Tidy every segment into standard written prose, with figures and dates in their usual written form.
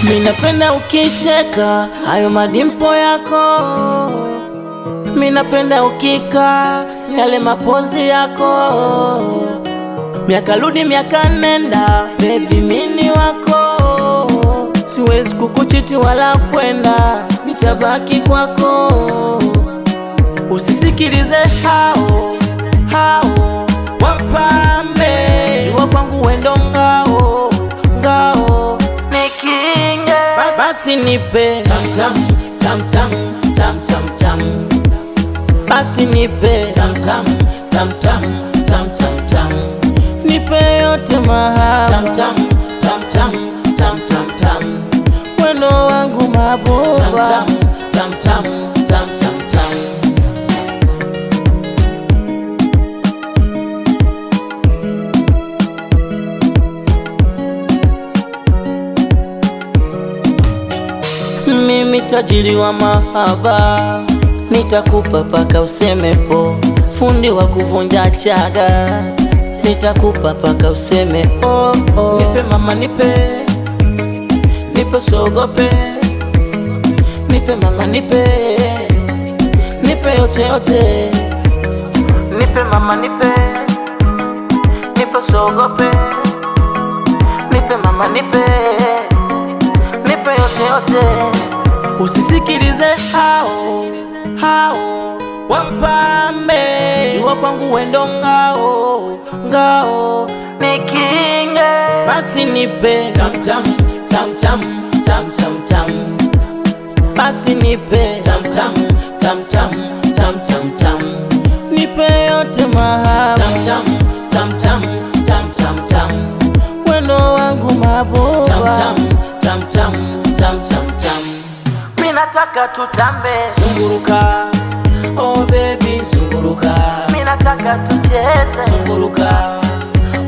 Minapenda ukicheka, hayo madimpo yako. Minapenda ukika, yale mapozi yako. Miaka rudi miaka nenda, baby mini wako. Siwezi kukuchiti wala kwenda, nitabaki kwako. Usisikilize hao wapambe, jua kwangu wendo ngao nikinge. Basi nipe tam tam tam tam tam tam. Basi nipe tam tam tam tam tam tam tam. Nipe yote mahaba tam tam tam tam tam tam tam. Wendo wangu mabuba tam tam tam tam tam tam. Mimi tajiri wa mahaba, nitakupa paka useme po. Fundi wa kuvunja chaga, nitakupa paka useme oh oh. Nipe mama nipe, nipe sogope. Nipe mama nipe, nipe yote yote. Nipe mama nipe, nipe sogope. Nipe mama nipe, nipe yote yote. Usisikilize hao wapambe, jua kwangu wendo ngao nikinge. Basi nipe tam tam tam tam tam tam tam. Basi nipe tam tam tam tam tam tam tam. Nipe yote mahaba tam tam tam tam tam tam tam. Wendo wangu mabuba tam tam tam tam tam tam tam. Minataka tutambe zunguruka, oh baby zunguruka. Minataka tucheze zunguruka,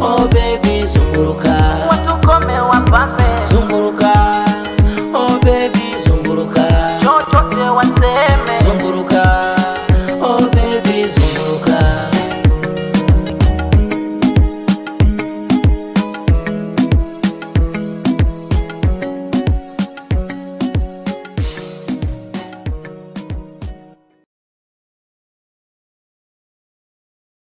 oh baby zunguruka. Watu kome wapambe zunguruka.